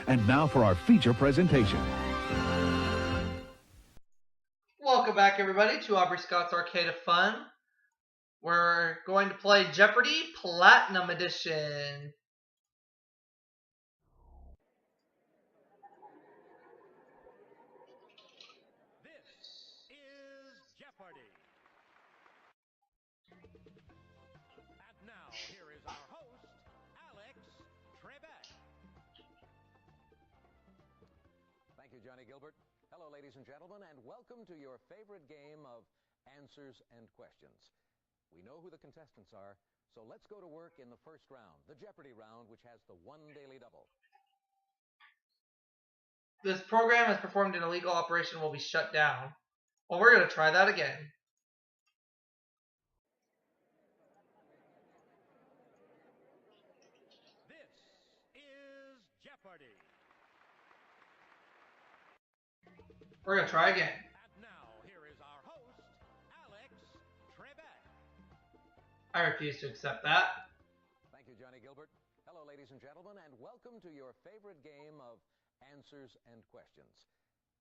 And now for our feature presentation. Welcome back, everybody, to Aubrey Scott's Arcade of Fun. We're going to play Jeopardy! Platinum Edition. This is Jeopardy! And now, here is our host, Alex Trebek. Thank you, Johnny Gilbert. Hello, ladies and gentlemen, and welcome to your favorite game of Answers and Questions. We know who the contestants are, so let's go to work in the first round, the Jeopardy round, which has the one daily double. This program has performed an illegal operation will be shut down. Well, we're going to try that again. This is Jeopardy! We're going to try again. And now, here is our host, Alex Trebek. I refuse to accept that. Thank you, Johnny Gilbert. Hello, ladies and gentlemen, and welcome to your favorite game of Answers and Questions.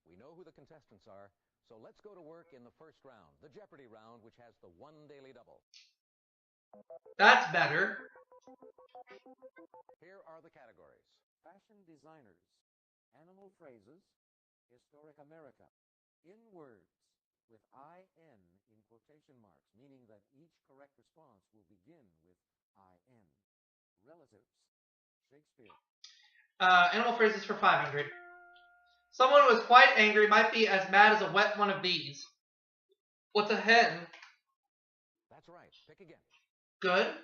We know who the contestants are, so let's go to work in the first round, the Jeopardy round, which has the one daily double. That's better. Here are the categories. Fashion designers, animal phrases, historic America, in words with IN in quotation marks, meaning that each correct response will begin with IN. Relatives, Shakespeare. Animal phrases for 500. Someone who is quite angry might be as mad as a wet one of these. What's a hen? That's right. Pick again. Good.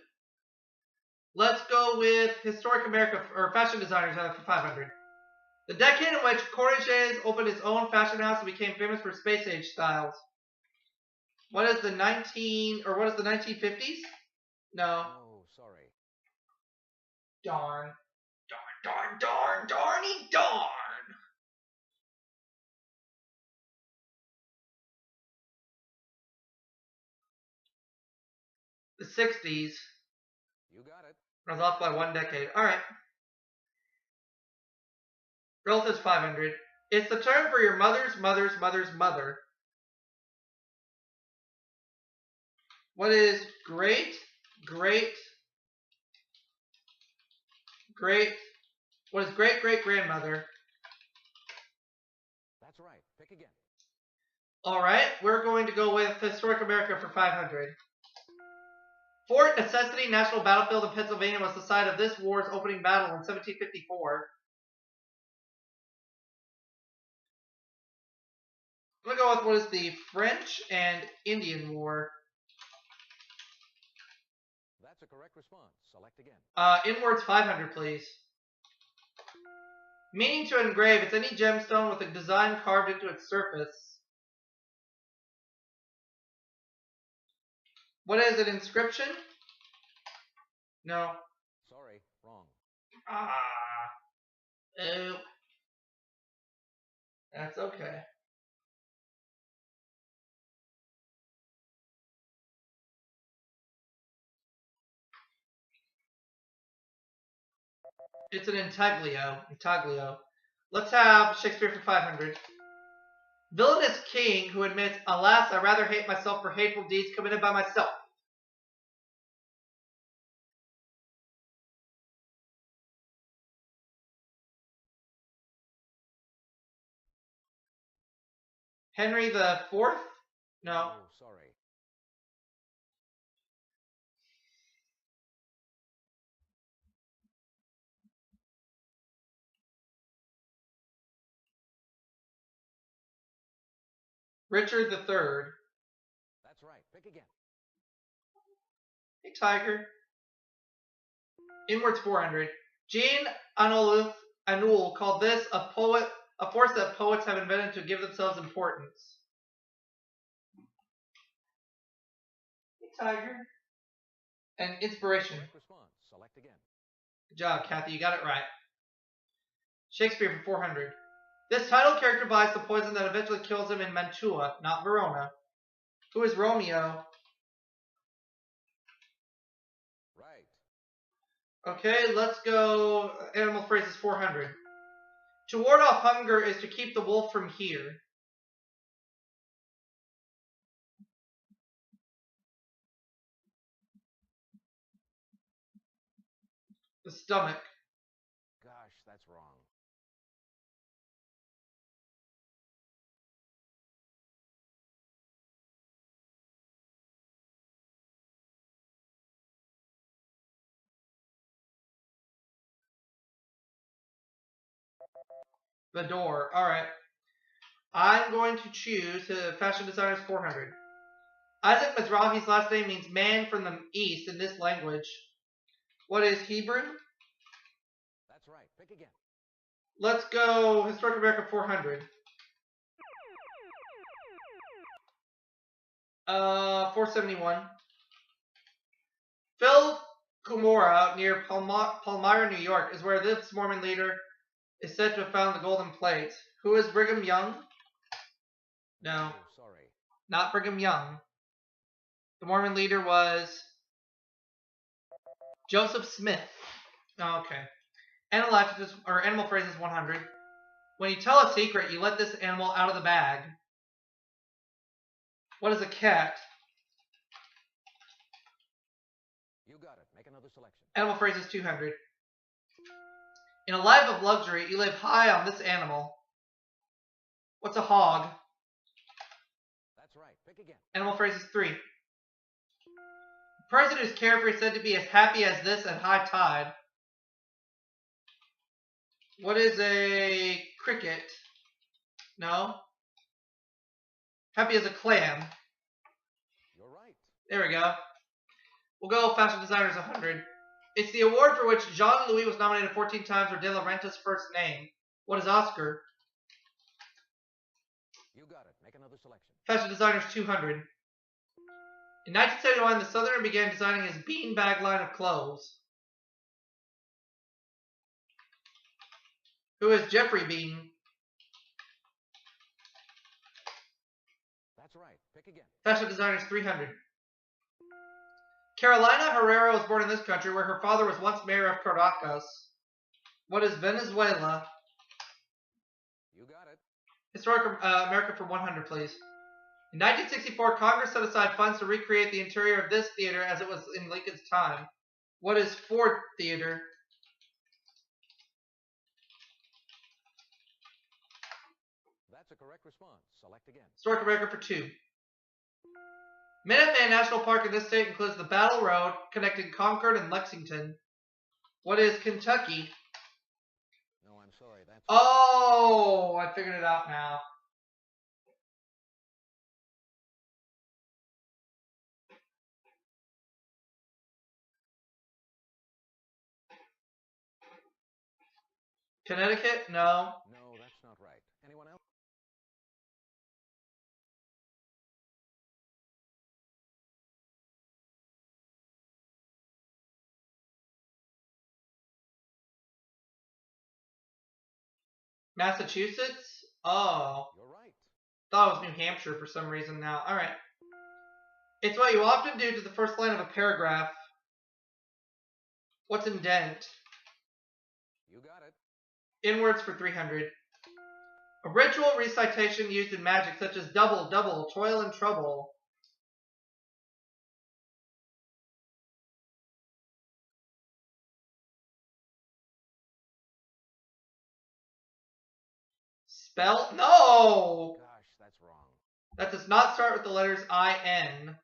Let's go with historic America, or fashion designers for 500. The decade in which Corriges opened its own fashion house and became famous for space age styles. What is the 1950s? No. Oh, sorry. Darn. Darny darn. The 60s. You got it. I was off by one decade. Alright. Relatives 500. It's the term for your mother's mother's mother's mother. What is great? What is great-great-grandmother? That's right. Pick again. Alright, we're going to go with historic America for 500. Fort Necessity National Battlefield in Pennsylvania was the site of this war's opening battle in 1754. I'm going to go with what is the French and Indian War. That's a correct response. Select again. Inwards 500, please. Meaning to engrave, it's any gemstone with a design carved into its surface. What is it, inscription? No. Sorry, wrong. Oh. That's okay. It's an intaglio. Let's have Shakespeare for 500. Villainous king who admits, alas, I rather hate myself for hateful deeds committed by myself. Henry the Fourth? No. Oh, sorry. Richard the Third. That's right. Pick again. Hey, Tiger. Inwards 400. Jean Anouilh called this a force that poets have invented to give themselves importance. Hey, Tiger. And inspiration. Correct response. Select again. Good job, Kathy. You got it right. Shakespeare for 400. This title character buys the poison that eventually kills him in Mantua, not Verona. Who is Romeo? Right. Okay, let's go animal phrases 400. To ward off hunger is to keep the wolf from here. The stomach. Gosh, that's wrong. The door. Alright. I'm going to choose fashion designer's 400. Isaac Mizrahi's last name means man from the east in this language. What is Hebrew? That's right. Pick again. Let's go Historic America 400. 471. Phil Cumorah near Palmyra, New York, is where this Mormon leader is said to have found the golden plate. Who is Brigham Young? No, Oh, sorry. not Brigham Young. The Mormon leader was Joseph Smith. Oh, okay. Animal phrases 100. When you tell a secret, you let this animal out of the bag. What is a cat? You got it. Make another selection. Animal phrases 200. In a life of luxury, you live high on this animal. What's a hog? That's right. Pick again. Animal phrases 3. The person who's carefree is said to be as happy as this at high tide. What is a cricket? No. Happy as a clam. You're right. There we go. We'll go fashion designers 100. It's the award for which Jean-Louis was nominated 14 times or De La Renta's first name. What is Oscar? You got it. Make another selection. Fashion designers 200. In 1971, the Southerner began designing his beanbag line of clothes. Who is Jeffrey Bean? That's right. Pick again. Fashion designers 300. Carolina Herrera was born in this country where her father was once mayor of Caracas. What is Venezuela? You got it. Historic America for 100, please. In 1964, Congress set aside funds to recreate the interior of this theater as it was in Lincoln's time. What is Ford Theater? That's a correct response. Select again. Historic America for 2. Minuteman National Park in this state includes the Battle Road connecting Concord and Lexington. What is Kentucky? No, I'm sorry. That's Oh, I figured it out now. Connecticut? No. No, that's not right. Anyone else? Massachusetts? Oh. You're right. Thought it was New Hampshire for some reason now. Alright. It's what you often do to the first line of a paragraph. What's indent? You got it. Inwords for 300. A ritual recitation used in magic such as double, double, toil and trouble. Spell? No! Gosh, that's wrong. That does not start with the letters I-N.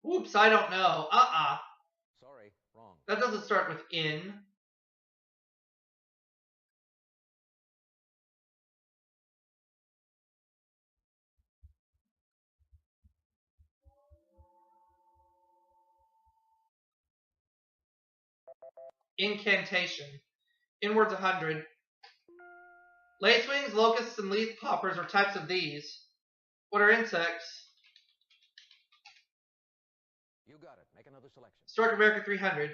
Oops, I don't know. Sorry, wrong. That doesn't start with in. Incantation. Inwords 100. Lacewings, locusts, and leaf poppers are types of these. What are insects? You got it. Make another selection. Historic America 300.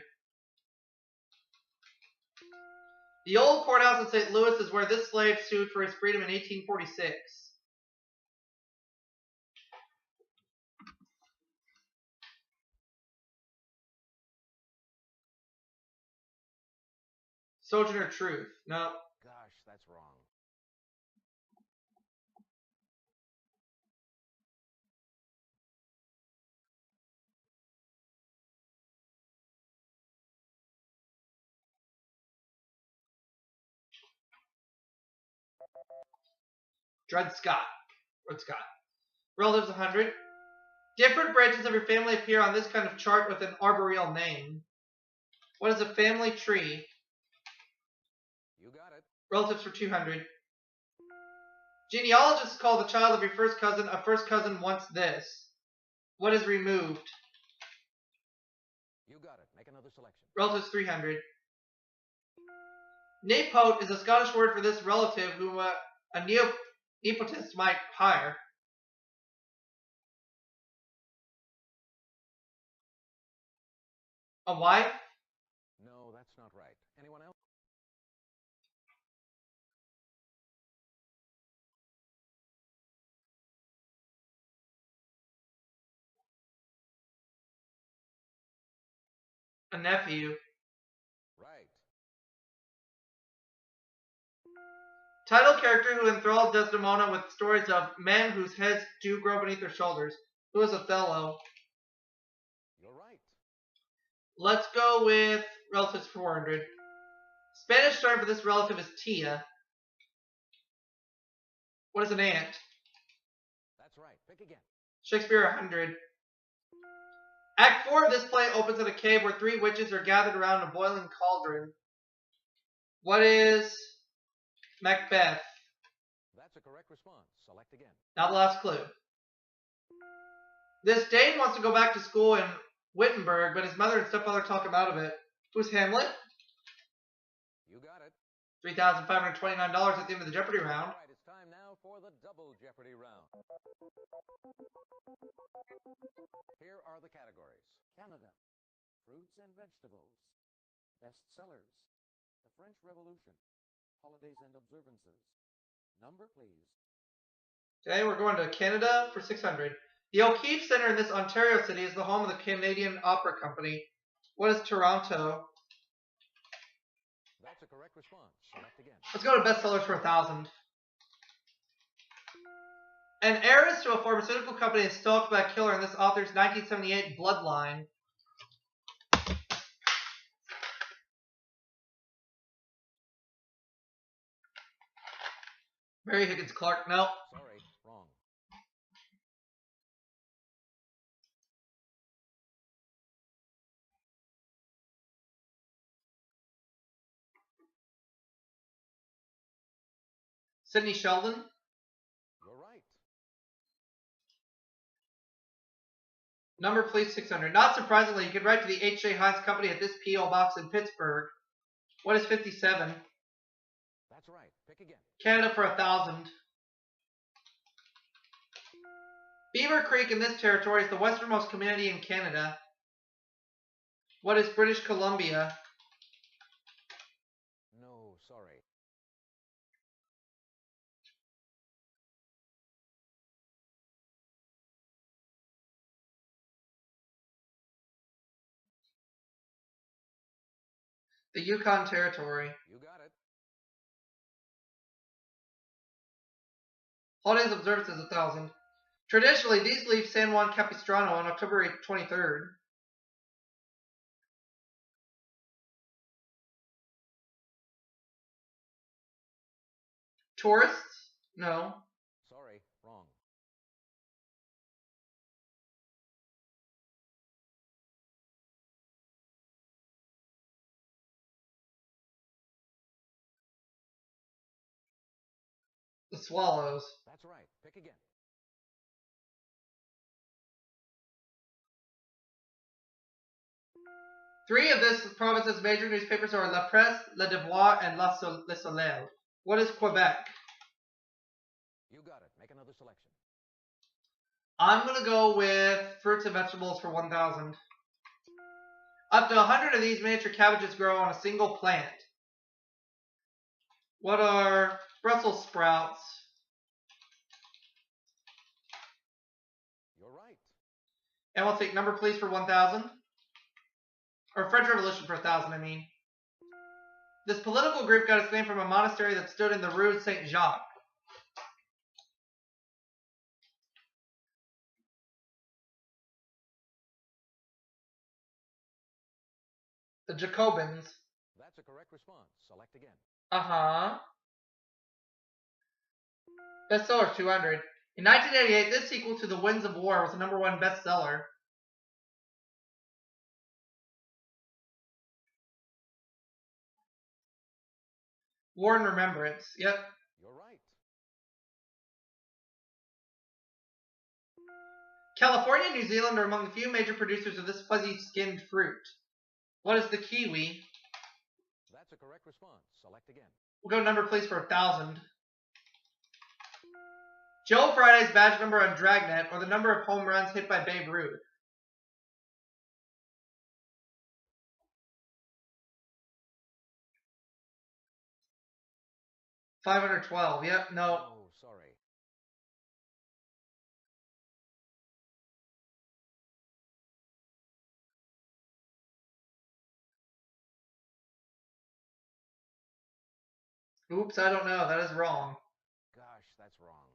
The old courthouse in St. Louis is where this slave sued for his freedom in 1846. Sojourner Truth. No. Gosh, that's wrong. Dred Scott. Dred Scott. Relatives 100. Different branches of your family appear on this kind of chart with an arboreal name. What is a family tree? You got it. Relatives for 200. Genealogists call the child of your first cousin a first cousin once this. What is removed? You got it. Make another selection. Relatives 300. Nepote is a Scottish word for this relative whom a nepotist might hire. A wife? No, that's not right. Anyone else? A nephew. Right. Title character who enthralled Desdemona with stories of men whose heads do grow beneath their shoulders. Who is Othello? You're right. Let's go with relatives 400. Spanish term for this relative is tia. What is an aunt? That's right. Pick again. Shakespeare 100. Act 4 of this play opens in a cave where 3 witches are gathered around a boiling cauldron. What is Macbeth? That's a correct response. Select again. Now the last clue. This Dane wants to go back to school in Wittenberg, but his mother and stepfather talk him out of it. Who's Hamlet? You got it. $3,529 at the end of the Jeopardy round. All right, it's time now for the double Jeopardy round. Here are the categories. Canada. Fruits and vegetables. Bestsellers. The French Revolution. Holidays and observances. Number, please. Today we're going to Canada for 600. The O'Keefe Centre in this Ontario city is the home of the Canadian Opera Company. What is Toronto? That's a correct response. Select again. Let's go to bestsellers for 1,000. An heiress to a pharmaceutical company is stalked by a killer in this author's 1978 Bloodline. Mary Higgins Clark. No. Sorry, wrong. Sidney Sheldon. You're right. Number please 600. Not surprisingly, you could write to the H.J. Heinz Company at this P.O. Box in Pittsburgh. What is 57? That's right. Pick again. Canada for 1,000. Beaver Creek in this territory is the westernmost community in Canada. What is British Columbia? No, sorry. The Yukon Territory. You got it. Holidays observances 1,000. Traditionally, these leave San Juan Capistrano on October 23rd. Tourists? No. Sorry, wrong. The Swallows. That's right. Pick again. Three of this province's major newspapers are La Presse, Le Devoir, and Le Soleil. What is Quebec? You got it. Make another selection. I'm going to go with fruits and vegetables for 1,000. Up to 100 of these miniature cabbages grow on a single plant. What are Brussels sprouts? You're right. And we'll take number please for 1,000. Or French Revolution for 1,000, I mean. This political group got its name from a monastery that stood in the Rue Saint Jacques. The Jacobins. That's a correct response. Select again. Uh-huh. Bestseller 200. In 1988, this sequel to The Winds of War was the #1 bestseller. War and Remembrance. Yep. You're right. California and New Zealand are among the few major producers of this fuzzy-skinned fruit. What is the kiwi? That's a correct response. Select again. We'll go number, please, for 1,000. Joe Friday's badge number on Dragnet, or the number of home runs hit by Babe Ruth. $512. Yep, no. Oh, sorry. Oops, I don't know. That is wrong. Gosh, that's wrong.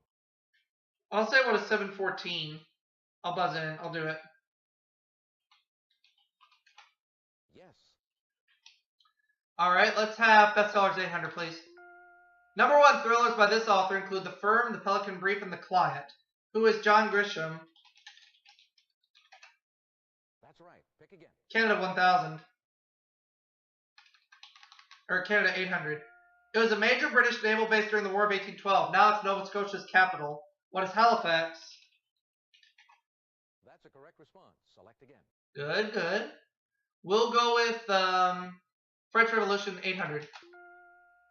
I'll say what is 714. I'll buzz in. I'll do it. Yes. All right, let's have bestsellers 800, please. #1 thrillers by this author include The Firm, The Pelican Brief, and The Client. Who is John Grisham? That's right. Pick again. Canada 1000. Or Canada 800. It was a major British naval base during the War of 1812. Now it's Nova Scotia's capital. What is Halifax? That's a correct response. Select again. Good, good. We'll go with French Revolution 800.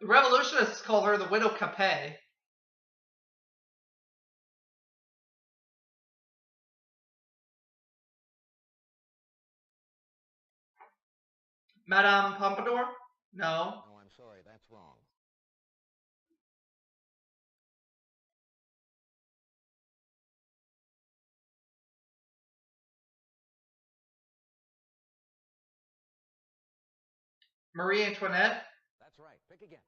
The revolutionists call her the Widow Capet. Madame Pompadour? No. No, I'm sorry. That's wrong. Marie Antoinette? That's right. Pick again.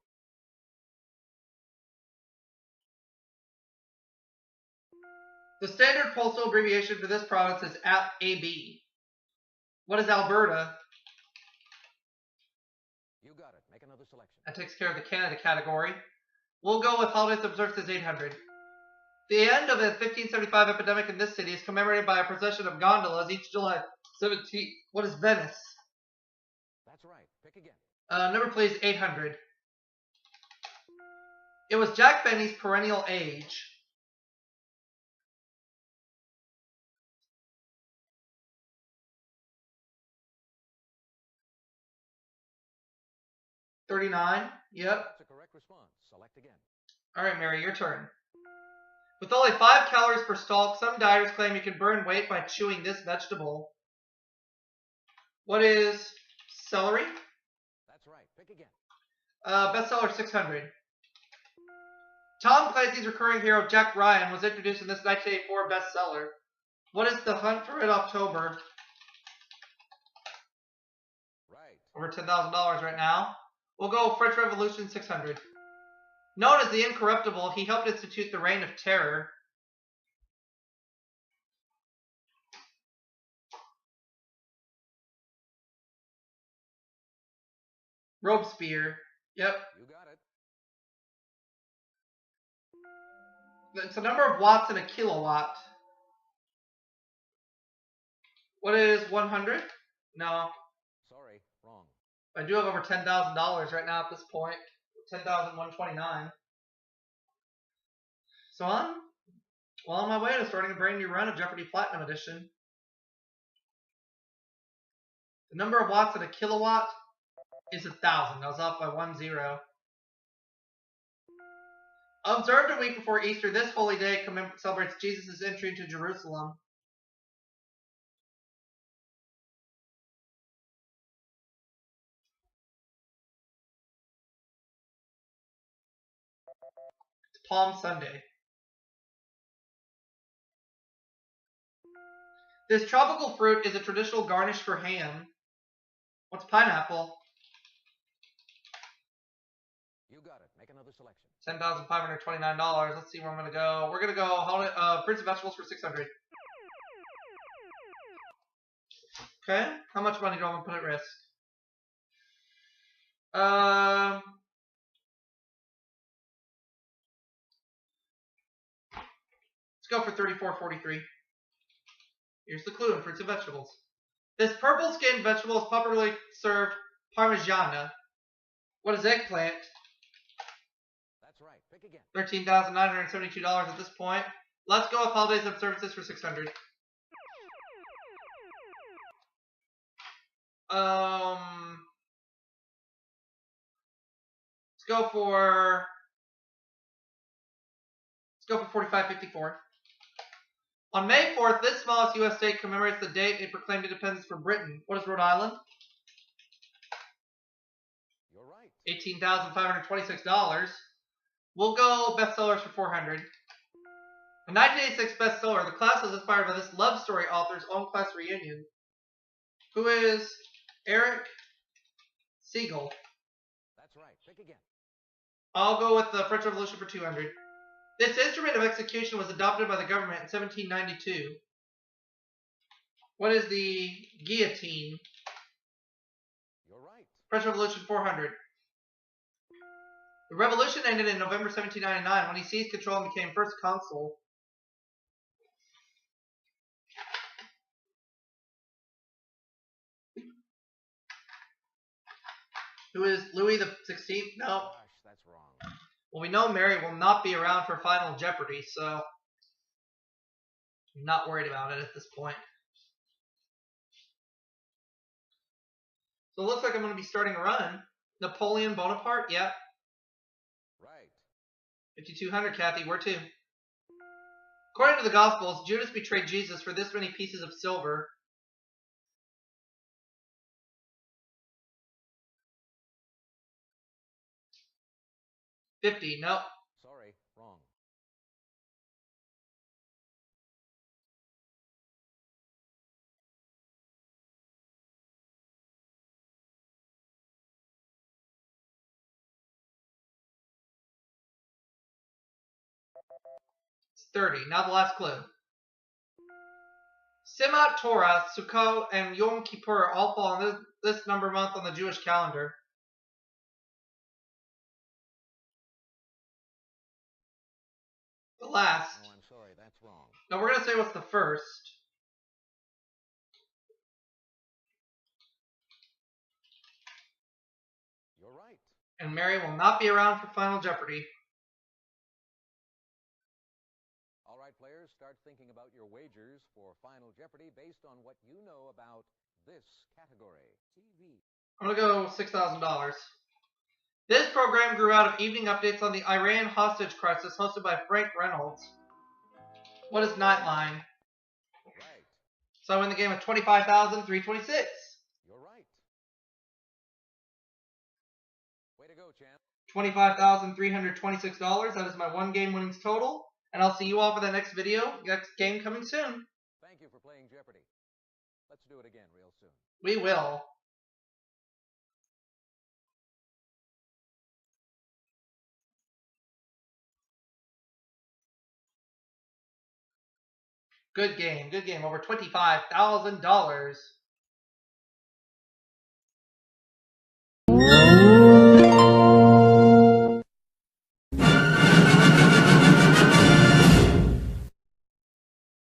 The standard postal abbreviation for this province is AB. What is Alberta? You got it. Make another selection. That takes care of the Canada category. We'll go with holidays observed as 800. The end of the 1575 epidemic in this city is commemorated by a procession of gondolas each July 17th. What is Venice? That's right. Pick again. Number, please, 800. It was Jack Benny's perennial age. $39. Yep. That's a correct response. Select again. All right, Mary, your turn. With only 5 calories per stalk, some dieters claim you can burn weight by chewing this vegetable. What is celery? That's right. Pick again. Bestseller 600. Tom Clancy's recurring hero Jack Ryan was introduced in this 1984 bestseller. What is The Hunt for Red October? Right. Over $10,000 right now. We'll go French Revolution 600. Known as the Incorruptible, he helped institute the Reign of Terror. Robespierre. Yep. You got it. It's the number of watts in a kilowatt. What is 100? No. Sorry. Wrong. I do have over $10,000 right now at this point. 10,129. So I'm well on my way to starting a brand new run of Jeopardy Platinum Edition. The number of watts in a kilowatt is 1,000. I was off by 1 0. Observed a week before Easter, this holy day celebrates Jesus' entry into Jerusalem. It's Palm Sunday. This tropical fruit is a traditional garnish for ham. What's pineapple? $10,529. Let's see where I'm gonna go. We're gonna go fruits and vegetables for 600. Okay. How much money do I want to put at risk? Let's go for 34.43. Here's the clue in fruits and vegetables. This purple-skinned vegetable is popularly served Parmigiana. What is eggplant? That's right. Pick again. $13,972 at this point. Let's go with holidays and observances for 600. Let's go for 45.54. On May 4th, this smallest U.S. state commemorates the date it proclaimed independence from Britain. What is Rhode Island? You're right. $18,526. We'll go bestsellers for 400. A 1986 bestseller, the class was inspired by this love story author's own class reunion. Who is Eric Siegel? That's right. Pick again. I'll go with the French Revolution for 200. This instrument of execution was adopted by the government in 1792. What is the guillotine? You're right. French Revolution 400. The revolution ended in November 1799 when he seized control and became first consul. Who is Louis the 16th? No. Gosh, that's wrong. Well, we know Mary will not be around for Final Jeopardy, so I'm not worried about it at this point. So it looks like I'm going to be starting a run. Napoleon Bonaparte? Yep. Right. 5,200, Kathy. Where to? According to the Gospels, Judas betrayed Jesus for this many pieces of silver. $50. Nope. Sorry, wrong. It's 30. Now the last clue. Simchat Torah, Sukkot, and Yom Kippur all fall on this number month on the Jewish calendar. The last. No, I'm sorry, that's wrong. Now we're going to say what's the first. You're right. And Mary will not be around for Final Jeopardy. All right, players, start thinking about your wagers for Final Jeopardy based on what you know about this category. TV. I'm going to go $6,000. This program grew out of evening updates on the Iran hostage crisis hosted by Frank Reynolds. What is Nightline? Right. So I win the game with $25,326. You're right. Way to go, champ. $25,326. That is my one game winnings total. And I'll see you all for the next video. Next game coming soon. Thank you for playing Jeopardy. Let's do it again real soon. We will. Good game. Good game. Over $25,000.